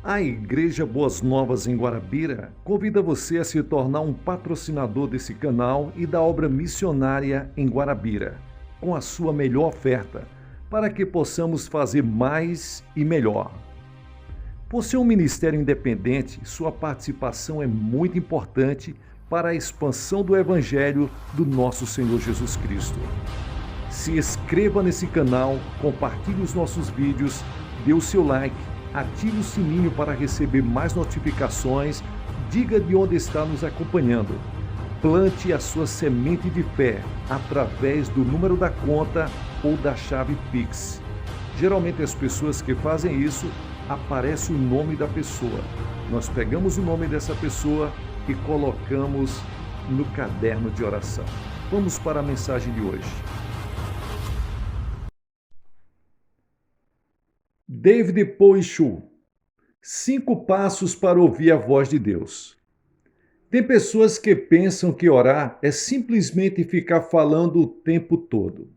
A Igreja Boas Novas em Guarabira convida você a se tornar um patrocinador desse canal e da obra missionária em Guarabira, com a sua melhor oferta, para que possamos fazer mais e melhor. Por ser um ministério independente, sua participação é muito importante para a expansão do Evangelho do nosso Senhor Jesus Cristo. Se inscreva nesse canal, compartilhe os nossos vídeos, dê o seu like, ative o sininho para receber mais notificações, diga de onde está nos acompanhando. Plante a sua semente de fé através do número da conta ou da chave Pix. Geralmente as pessoas que fazem isso, aparece o nome da pessoa. Nós pegamos o nome dessa pessoa e colocamos no caderno de oração. Vamos para a mensagem de hoje. David Poichou, 5 passos para ouvir a voz de Deus. Tem pessoas que pensam que orar é simplesmente ficar falando o tempo todo.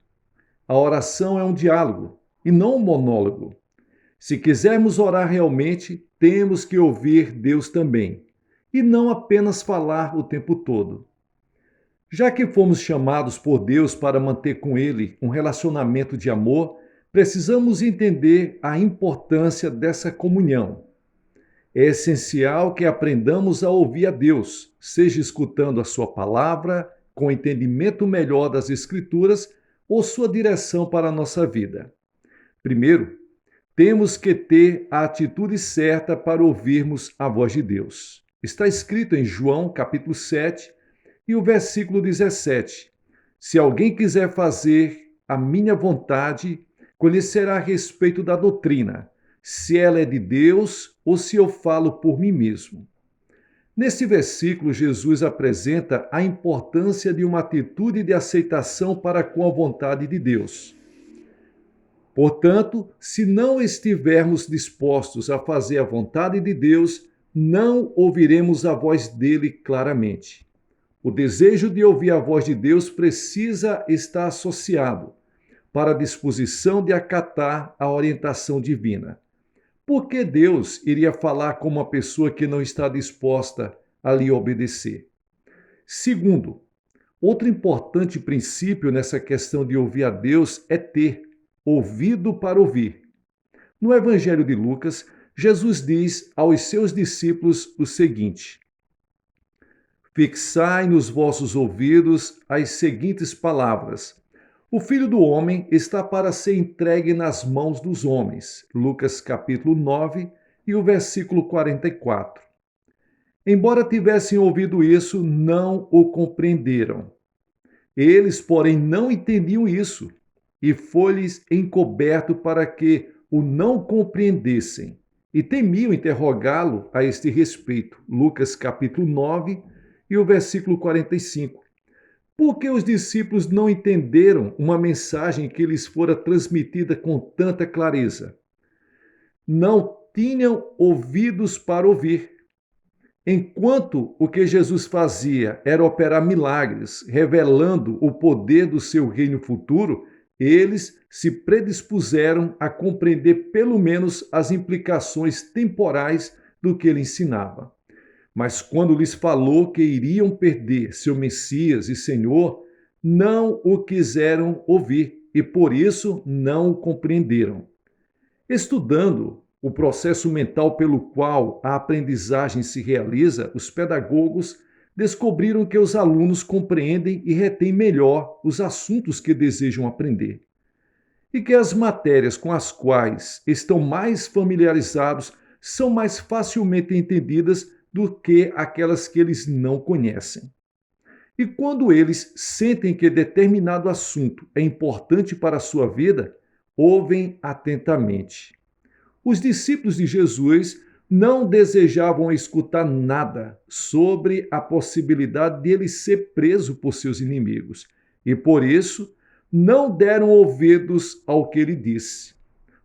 A oração é um diálogo e não um monólogo. Se quisermos orar realmente, temos que ouvir Deus também, e não apenas falar o tempo todo. Já que fomos chamados por Deus para manter com Ele um relacionamento de amor, precisamos entender a importância dessa comunhão. É essencial que aprendamos a ouvir a Deus, seja escutando a sua palavra, com entendimento melhor das Escrituras ou sua direção para a nossa vida. Primeiro, temos que ter a atitude certa para ouvirmos a voz de Deus. Está escrito em João, capítulo 7, e o versículo 17. Se alguém quiser fazer a minha vontade, conhecerá a respeito da doutrina, se ela é de Deus ou se eu falo por mim mesmo. Nesse versículo, Jesus apresenta a importância de uma atitude de aceitação para com a vontade de Deus. Portanto, se não estivermos dispostos a fazer a vontade de Deus, não ouviremos a voz dele claramente. O desejo de ouvir a voz de Deus precisa estar associado para a disposição de acatar a orientação divina. Por que Deus iria falar com uma pessoa que não está disposta a lhe obedecer? Segundo, outro importante princípio nessa questão de ouvir a Deus é ter ouvido para ouvir. No Evangelho de Lucas, Jesus diz aos seus discípulos o seguinte: fixai nos vossos ouvidos as seguintes palavras: o Filho do Homem está para ser entregue nas mãos dos homens. Lucas capítulo 9 e o versículo 44. Embora tivessem ouvido isso, não o compreenderam. Eles, porém, não entendiam isso, e foi-lhes encoberto para que o não compreendessem, e temiam interrogá-lo a este respeito. Lucas capítulo 9 e o versículo 45. Por que os discípulos não entenderam uma mensagem que lhes fora transmitida com tanta clareza? Não tinham ouvidos para ouvir. Enquanto o que Jesus fazia era operar milagres, revelando o poder do seu reino futuro, eles se predispuseram a compreender pelo menos as implicações temporais do que ele ensinava. Mas quando lhes falou que iriam perder seu Messias e Senhor, não o quiseram ouvir e por isso não o compreenderam. Estudando o processo mental pelo qual a aprendizagem se realiza, os pedagogos descobriram que os alunos compreendem e retêm melhor os assuntos que desejam aprender. E que as matérias com as quais estão mais familiarizados são mais facilmente entendidas do que aquelas que eles não conhecem. E quando eles sentem que determinado assunto é importante para a sua vida, ouvem atentamente. Os discípulos de Jesus não desejavam escutar nada sobre a possibilidade de ele ser preso por seus inimigos, e por isso não deram ouvidos ao que ele disse.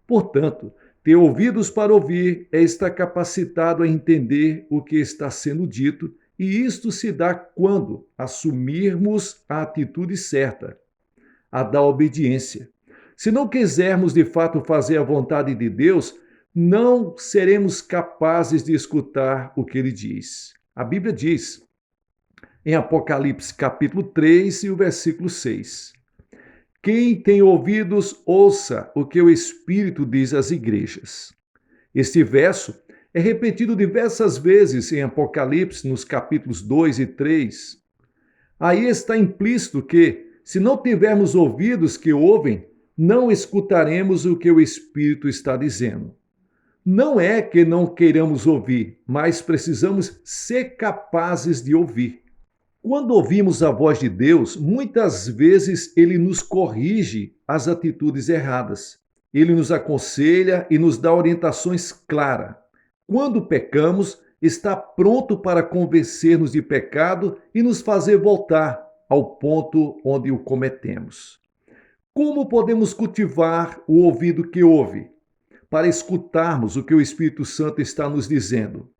Portanto, ter ouvidos para ouvir é estar capacitado a entender o que está sendo dito, e isto se dá quando assumirmos a atitude certa, a da obediência. Se não quisermos de fato fazer a vontade de Deus, não seremos capazes de escutar o que ele diz. A Bíblia diz, em Apocalipse capítulo 3 e o versículo 6, quem tem ouvidos, ouça o que o Espírito diz às igrejas. Este verso é repetido diversas vezes em Apocalipse, nos capítulos 2 e 3. Aí está implícito que, se não tivermos ouvidos que ouvem, não escutaremos o que o Espírito está dizendo. Não é que não queiramos ouvir, mas precisamos ser capazes de ouvir. Quando ouvimos a voz de Deus, muitas vezes ele nos corrige as atitudes erradas. Ele nos aconselha e nos dá orientações claras. Quando pecamos, está pronto para convencer-nos de pecado e nos fazer voltar ao ponto onde o cometemos. Como podemos cultivar o ouvido que ouve, para escutarmos o que o Espírito Santo está nos dizendo?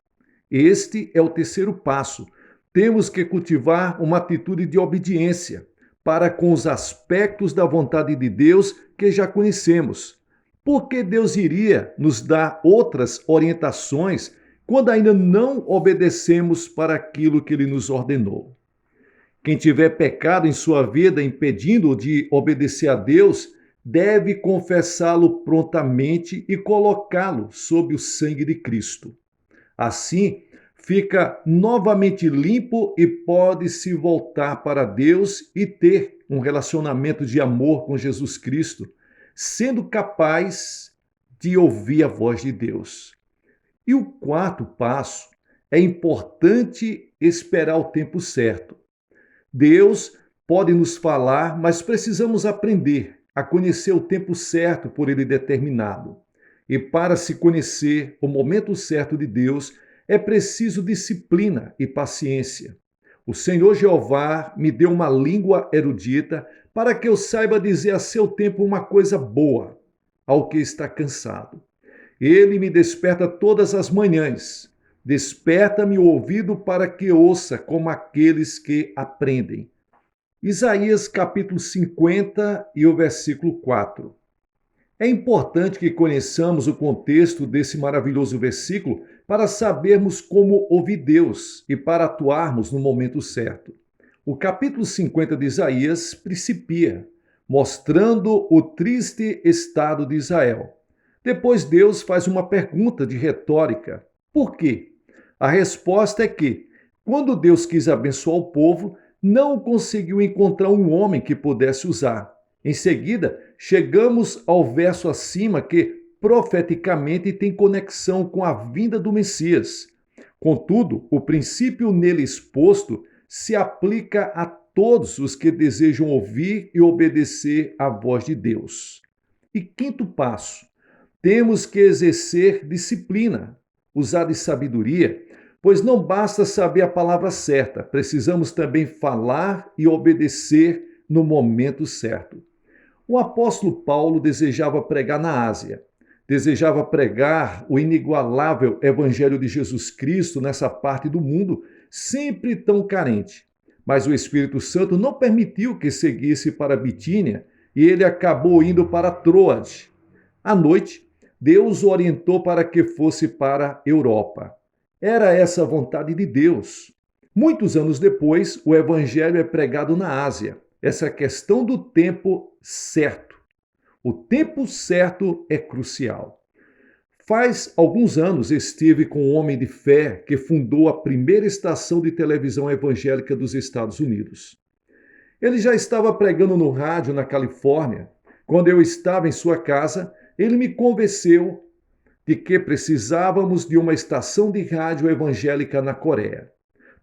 Este é o terceiro passo. Temos que cultivar uma atitude de obediência para com os aspectos da vontade de Deus que já conhecemos. Porque Deus iria nos dar outras orientações quando ainda não obedecemos para aquilo que Ele nos ordenou? Quem tiver pecado em sua vida impedindo-o de obedecer a Deus, deve confessá-lo prontamente e colocá-lo sob o sangue de Cristo. Assim, fica novamente limpo e pode se voltar para Deus e ter um relacionamento de amor com Jesus Cristo, sendo capaz de ouvir a voz de Deus. E o quarto passo é importante esperar o tempo certo. Deus pode nos falar, mas precisamos aprender a conhecer o tempo certo por Ele determinado. E para se conhecer o momento certo de Deus, é preciso disciplina e paciência. O Senhor Jeová me deu uma língua erudita para que eu saiba dizer a seu tempo uma coisa boa ao que está cansado. Ele me desperta todas as manhãs. Desperta-me o ouvido para que ouça como aqueles que aprendem. Isaías capítulo 50 e o versículo 4. É importante que conheçamos o contexto desse maravilhoso versículo para sabermos como ouvir Deus e para atuarmos no momento certo. O capítulo 50 de Isaías principia, mostrando o triste estado de Israel. Depois Deus faz uma pergunta de retórica. Por quê? A resposta é que, quando Deus quis abençoar o povo, não conseguiu encontrar um homem que pudesse usar. Em seguida, chegamos ao verso acima que profeticamente tem conexão com a vinda do Messias. Contudo, o princípio nele exposto se aplica a todos os que desejam ouvir e obedecer à voz de Deus. E quinto passo, temos que exercer disciplina, usar de sabedoria, pois não basta saber a palavra certa, precisamos também falar e obedecer no momento certo. O apóstolo Paulo desejava pregar na Ásia, desejava pregar o inigualável Evangelho de Jesus Cristo nessa parte do mundo, sempre tão carente. Mas o Espírito Santo não permitiu que seguisse para Bitínia e ele acabou indo para Troade. À noite, Deus o orientou para que fosse para a Europa. Era essa a vontade de Deus. Muitos anos depois, o Evangelho é pregado na Ásia. Essa questão do tempo certo. O tempo certo é crucial. Faz alguns anos estive com um homem de fé que fundou a primeira estação de televisão evangélica dos Estados Unidos. Ele já estava pregando no rádio na Califórnia. Quando eu estava em sua casa, ele me convenceu de que precisávamos de uma estação de rádio evangélica na Coreia.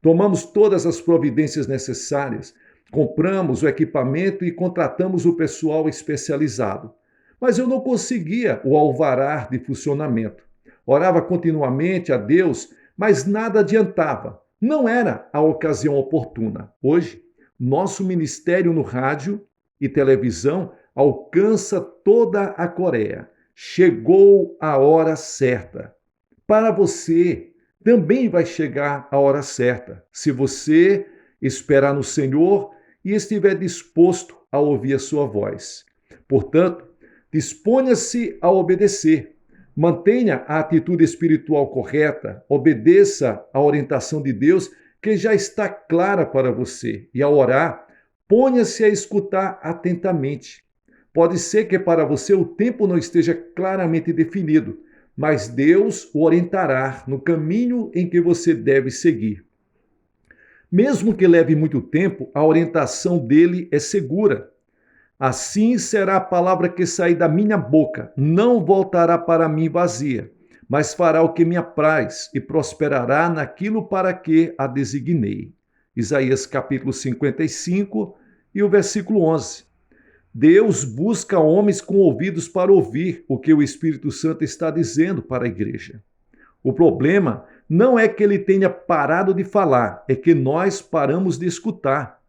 Tomamos todas as providências necessárias, compramos o equipamento e contratamos o pessoal especializado. Mas eu não conseguia o alvará de funcionamento. Orava continuamente a Deus, mas nada adiantava. Não era a ocasião oportuna. Hoje, nosso ministério no rádio e televisão alcança toda a Coreia. Chegou a hora certa. Para você, também vai chegar a hora certa, se você esperar no Senhor e estiver disposto a ouvir a sua voz. Portanto, disponha-se a obedecer. Mantenha a atitude espiritual correta, obedeça à orientação de Deus, que já está clara para você, e ao orar, ponha-se a escutar atentamente. Pode ser que para você o tempo não esteja claramente definido, mas Deus o orientará no caminho em que você deve seguir. Mesmo que leve muito tempo, a orientação dele é segura. Assim será a palavra que sair da minha boca, não voltará para mim vazia, mas fará o que me apraz e prosperará naquilo para que a designei. Isaías capítulo 55 e o versículo 11. Deus busca homens com ouvidos para ouvir o que o Espírito Santo está dizendo para a igreja. O problema não é que ele tenha parado de falar, é que nós paramos de escutar.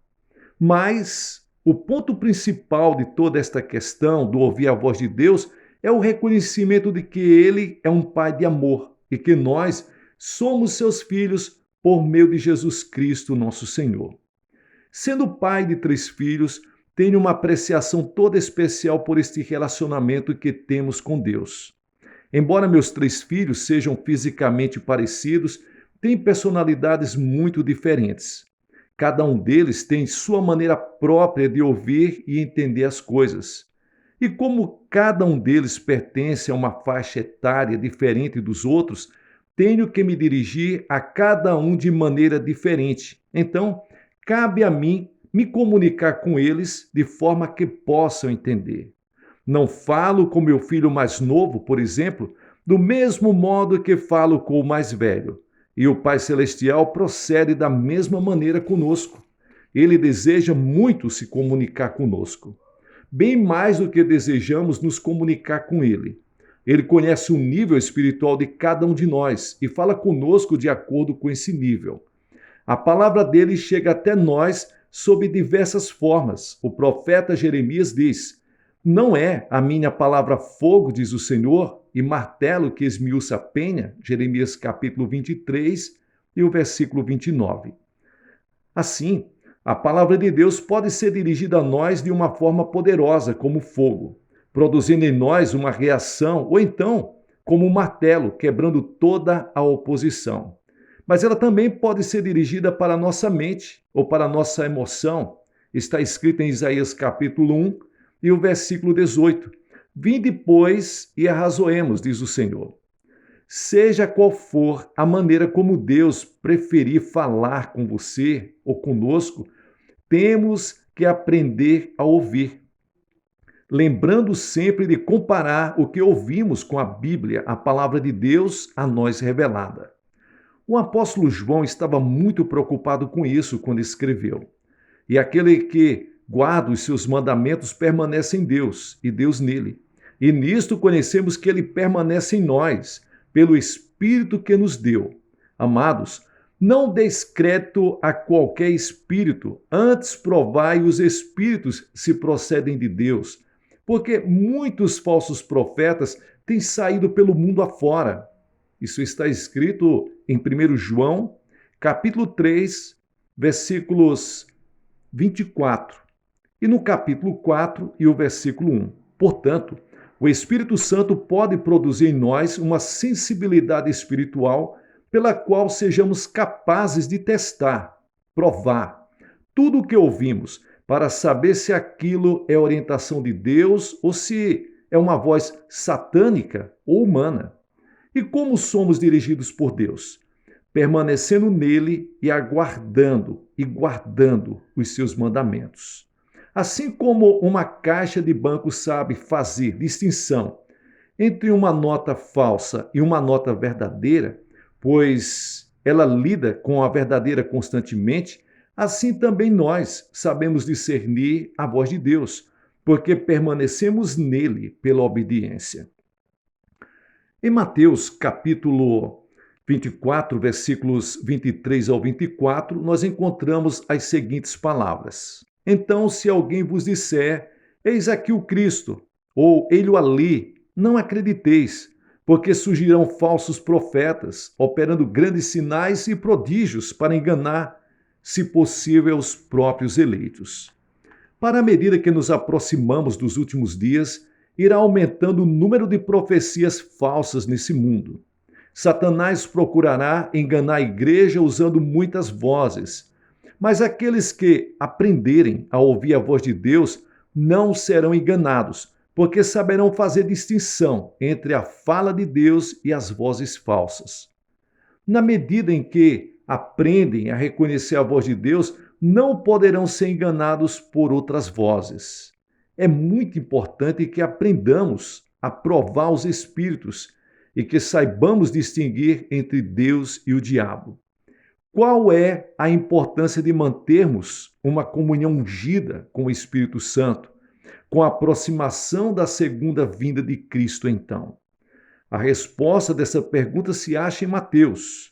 Mas o ponto principal de toda esta questão do ouvir a voz de Deus é o reconhecimento de que ele é um pai de amor e que nós somos seus filhos por meio de Jesus Cristo, nosso Senhor. Sendo pai de 3 filhos, tenho uma apreciação toda especial por este relacionamento que temos com Deus. Embora meus 3 filhos sejam fisicamente parecidos, têm personalidades muito diferentes. Cada um deles tem sua maneira própria de ouvir e entender as coisas. E como cada um deles pertence a uma faixa etária diferente dos outros, tenho que me dirigir a cada um de maneira diferente. Então, cabe a mim me comunicar com eles de forma que possam entender. Não falo com meu filho mais novo, por exemplo, do mesmo modo que falo com o mais velho. E o Pai Celestial procede da mesma maneira conosco. Ele deseja muito se comunicar conosco, bem mais do que desejamos nos comunicar com Ele. Ele conhece o nível espiritual de cada um de nós e fala conosco de acordo com esse nível. A palavra dele chega até nós sob diversas formas. O profeta Jeremias diz: não é a minha palavra fogo, diz o Senhor, e martelo que esmiuça a penha, Jeremias capítulo 23 e o versículo 29. Assim, a palavra de Deus pode ser dirigida a nós de uma forma poderosa, como fogo, produzindo em nós uma reação, ou então, como um martelo, quebrando toda a oposição. Mas ela também pode ser dirigida para a nossa mente ou para a nossa emoção. Está escrito em Isaías capítulo 1 e o versículo 18. Vinde, pois, e arrazoemos, diz o Senhor. Seja qual for a maneira como Deus preferir falar com você ou conosco, temos que aprender a ouvir. Lembrando sempre de comparar o que ouvimos com a Bíblia, a palavra de Deus a nós revelada. O apóstolo João estava muito preocupado com isso quando escreveu. E aquele que guarda os seus mandamentos permanece em Deus e Deus nele. E nisto conhecemos que ele permanece em nós, pelo Espírito que nos deu. Amados, não deis crédito a qualquer espírito, antes provai os espíritos se procedem de Deus, porque muitos falsos profetas têm saído pelo mundo afora. Isso está escrito em 1 João, capítulo 3, versículos 24, e no capítulo 4 e o versículo 1. Portanto, o Espírito Santo pode produzir em nós uma sensibilidade espiritual pela qual sejamos capazes de testar, provar tudo o que ouvimos, para saber se aquilo é orientação de Deus ou se é uma voz satânica ou humana. E como somos dirigidos por Deus? Permanecendo nele e aguardando e guardando os seus mandamentos. Assim como uma caixa de banco sabe fazer distinção entre uma nota falsa e uma nota verdadeira, pois ela lida com a verdadeira constantemente, assim também nós sabemos discernir a voz de Deus, porque permanecemos nele pela obediência. Em Mateus, capítulo 24, versículos 23 ao 24, nós encontramos as seguintes palavras. Então, se alguém vos disser, eis aqui o Cristo, ou ele ali, não acrediteis, porque surgirão falsos profetas, operando grandes sinais e prodígios para enganar, se possível, os próprios eleitos. Para a medida que nos aproximamos dos últimos dias, irá aumentando o número de profecias falsas nesse mundo. Satanás procurará enganar a igreja usando muitas vozes, mas aqueles que aprenderem a ouvir a voz de Deus não serão enganados, porque saberão fazer distinção entre a fala de Deus e as vozes falsas. Na medida em que aprendem a reconhecer a voz de Deus, não poderão ser enganados por outras vozes. É muito importante que aprendamos a provar os espíritos e que saibamos distinguir entre Deus e o diabo. Qual é a importância de mantermos uma comunhão ungida com o Espírito Santo, com a aproximação da segunda vinda de Cristo, então? A resposta dessa pergunta se acha em Mateus.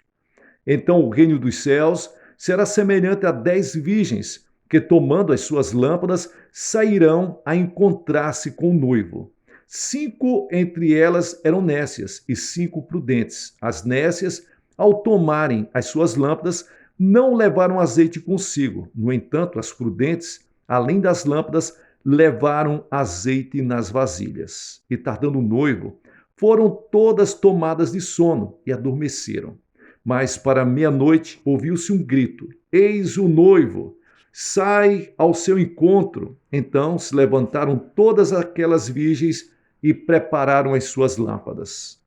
Então o reino dos céus será semelhante a 10 virgens que, tomando as suas lâmpadas, sairão a encontrar-se com o noivo. 5 entre elas eram nécias e 5 prudentes. As nécias, ao tomarem as suas lâmpadas, não levaram azeite consigo. No entanto, as prudentes, além das lâmpadas, levaram azeite nas vasilhas. E tardando o noivo, foram todas tomadas de sono e adormeceram. Mas para meia-noite ouviu-se um grito: Eis o noivo! Sai ao seu encontro. Então se levantaram todas aquelas virgens e prepararam as suas lâmpadas.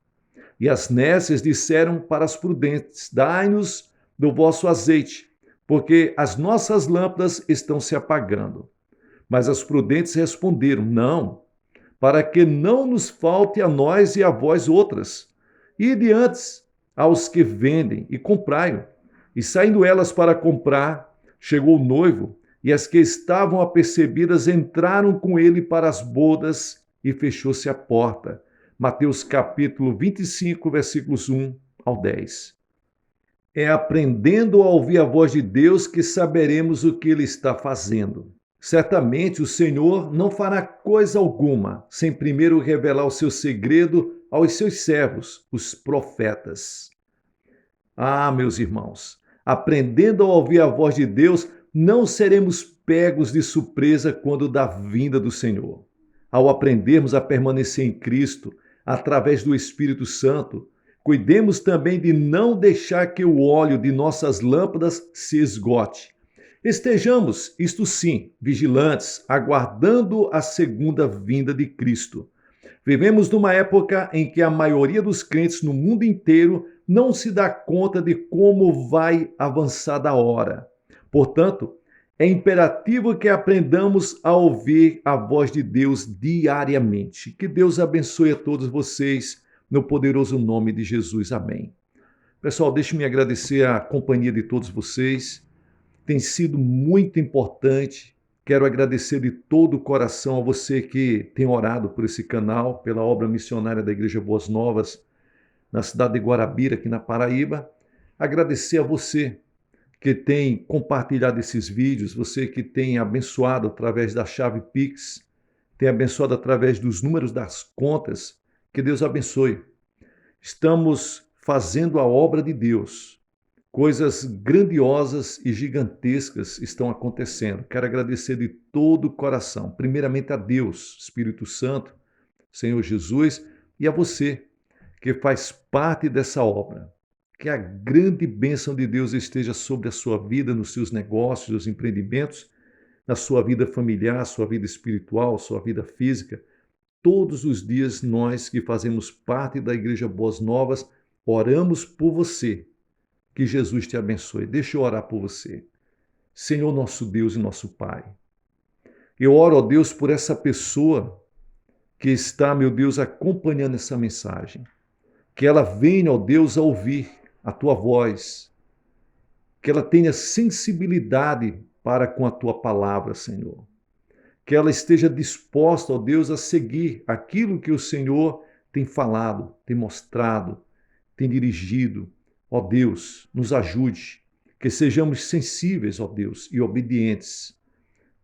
E as nécias disseram para as prudentes: Dai-nos do vosso azeite, porque as nossas lâmpadas estão se apagando. Mas as prudentes responderam: Não, para que não nos falte a nós e a vós outras. Ide antes aos que vendem e comprai-o. E saindo elas para comprar, chegou o noivo, e as que estavam apercebidas entraram com ele para as bodas, e fechou-se a porta. Mateus capítulo 25, versículos 1 ao 10. É aprendendo a ouvir a voz de Deus que saberemos o que Ele está fazendo. Certamente o Senhor não fará coisa alguma sem primeiro revelar o seu segredo aos seus servos, os profetas. Ah, meus irmãos, aprendendo a ouvir a voz de Deus, não seremos pegos de surpresa quando da vinda do Senhor. Ao aprendermos a permanecer em Cristo, através do Espírito Santo, cuidemos também de não deixar que o óleo de nossas lâmpadas se esgote. Estejamos, isto sim, vigilantes, aguardando a segunda vinda de Cristo. Vivemos numa época em que a maioria dos crentes no mundo inteiro não se dá conta de como vai avançar da hora. Portanto, é imperativo que aprendamos a ouvir a voz de Deus diariamente. Que Deus abençoe a todos vocês, no poderoso nome de Jesus. Amém. Pessoal, deixe-me agradecer a companhia de todos vocês. Tem sido muito importante. Quero agradecer de todo o coração a você que tem orado por esse canal, pela obra missionária da Igreja Boas Novas, na cidade de Guarabira, aqui na Paraíba. Agradecer a você que tem compartilhado esses vídeos, você que tem abençoado através da chave Pix, tem abençoado através dos números das contas. Que Deus abençoe. Estamos fazendo a obra de Deus. Coisas grandiosas e gigantescas estão acontecendo. Quero agradecer de todo o coração, primeiramente a Deus, Espírito Santo, Senhor Jesus, e a você que faz parte dessa obra. Que a grande bênção de Deus esteja sobre a sua vida, nos seus negócios, nos empreendimentos, na sua vida familiar, sua vida espiritual, sua vida física. Todos os dias nós que fazemos parte da Igreja Boas Novas, oramos por você. Que Jesus te abençoe. Deixa eu orar por você. Senhor nosso Deus e nosso Pai, eu oro, ó Deus, por essa pessoa que está, meu Deus, acompanhando essa mensagem. Que ela venha, ó Deus, a ouvir a Tua voz. Que ela tenha sensibilidade para com a Tua palavra, Senhor. Que ela esteja disposta, ó Deus, a seguir aquilo que o Senhor tem falado, tem mostrado, tem dirigido. Ó Deus, nos ajude, que sejamos sensíveis, ó Deus, e obedientes,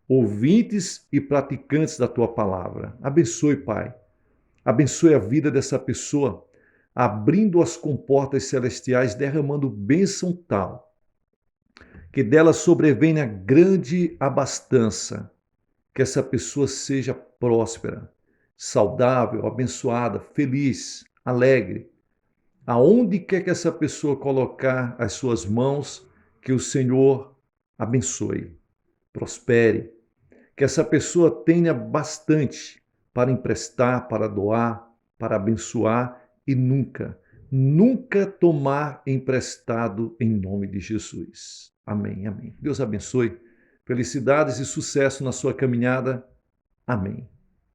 ouvintes e praticantes da Tua palavra. Abençoe, Pai. Abençoe a vida dessa pessoa, abrindo as comportas celestiais, derramando bênção tal, que dela sobrevenha grande abastança, que essa pessoa seja próspera, saudável, abençoada, feliz, alegre. Aonde quer que essa pessoa colocar as suas mãos, que o Senhor abençoe, prospere, que essa pessoa tenha bastante para emprestar, para doar, para abençoar e nunca tomar emprestado em nome de Jesus. Amém, amém. Deus abençoe. Felicidades e sucesso na sua caminhada. Amém.